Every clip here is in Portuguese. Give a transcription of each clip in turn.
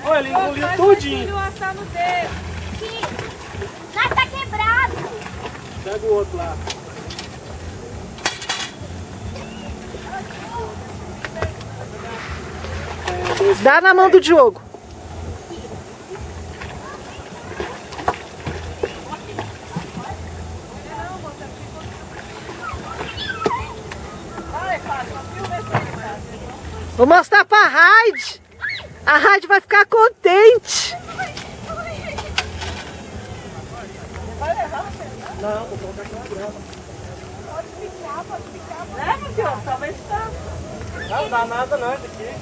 Olha, ele engoliu tudinho. Nós tá quebrado. Pega o outro lá. Dá na mão do Diogo. Vou mostrar pra Raide. A Raide vai ficar contente. Não, vou colocar aqui na grama. Pode ficar. Leva, Diogo, talvez tá. Não dá nada não, isso aqui.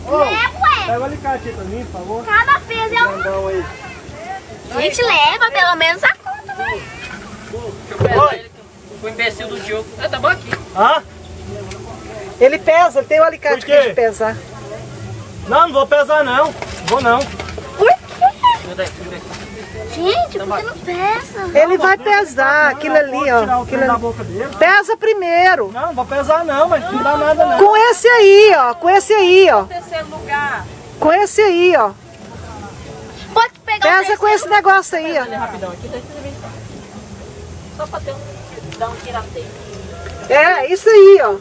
Leva, Pega o alicate aí pra mim, por favor. Cada peso é um. Grandão aí. Gente, leva pelo menos a conta, vai. Oi. O imbecil do Diogo. Tá bom aqui. Hã? Ele pesa, ele tem o alicate Por quê? de pesar. Não vou pesar não. Vou não. Por quê? Gente, por que não pesa? Ele vai pesar aquilo ali, ó. Tirar o Aquilo trem da ali. boca dele. Pesa primeiro. Não vou pesar não, mas não dá nada não. Com esse aí, ó. Com esse aí, ó. Terceiro lugar. Com esse aí, ó. Pode pegar o Pesa terceiro. com esse negócio aí, ó. Rapidão aqui, daí você vem cá. Só pra dar um tirateio. É, isso aí, ó.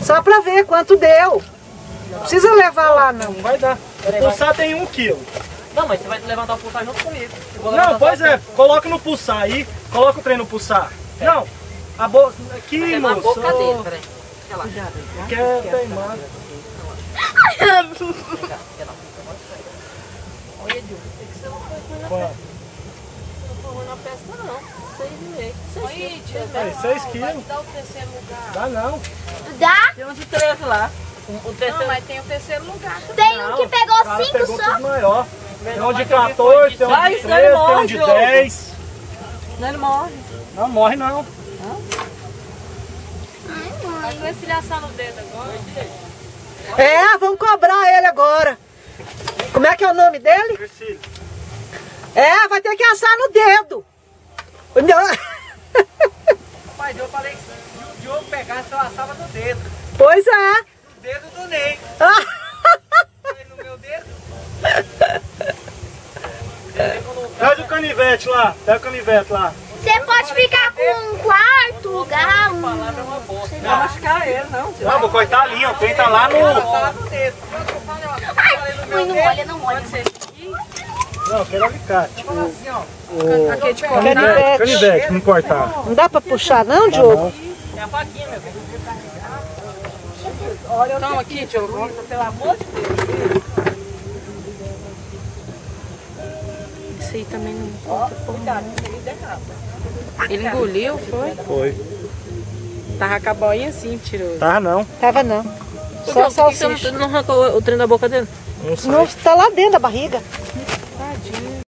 Só pra ver quanto deu. Não precisa levar lá, não. Não vai dar. O pulsar tem 1 quilo. Não, mas você vai levantar o pulsar junto comigo. Eu vou Não, levantar pois só é. Coloca no pulsar aí. Coloca o trem no pulsar. Não. A bolsa... Aqui, Vai levar a moço. boca dele, peraí. Relaxa. Quer teimar. Olha, Diogo, é que você não foi ruim na Quanto? Não foi ruim na pesca, não. 6,5. 6 quilos. Dá o terceiro lugar. Dá não. Dá? Tem uns de 13 lá. O terceiro... Não, mas tem o terceiro lugar. Não, Tem um que o pegou cara 5 pegou só. tudo maior. Tem um de 14, tem um de Vai, 13, senão tem ele um morre, de Diogo. 10. Não, ele morre. Não morre não. Mas vai se assar no dedo agora. É, vamos cobrar ele agora. Como é que é o nome dele? Ercílio. É, vai ter que assar no dedo. Não. Rapaz, eu falei que se o Diogo pegasse, eu assava no dedo. Pois é. No dedo do Ney. Foi no meu dedo. Traz o canivete lá. Pega o canivete lá. Você pode ficar com um quarto lugar. A palavra é uma bosta. Não vai machucar ele, não. Não, vou cortar a linha. O trem tá lá no... Assava no dedo. Ai, não olha, não olha. Não, eu quero alicate. Assim, ó. Aqui é de Canivete. Canivete, vamos cortar. Não dá pra puxar não, Diogo? É a faquinha, meu filho. Toma aqui, Diogo. Nossa, pelo amor de Deus. Isso aí também não conta. Cuidado, isso aí derrapa. Ele engoliu, foi? Foi. Tava com a boinha assim, tirou. Tá não. Tava não. Só Por que você salsicha. não arrancou o trem da boca dele? Não sei. Não, tá lá dentro da barriga.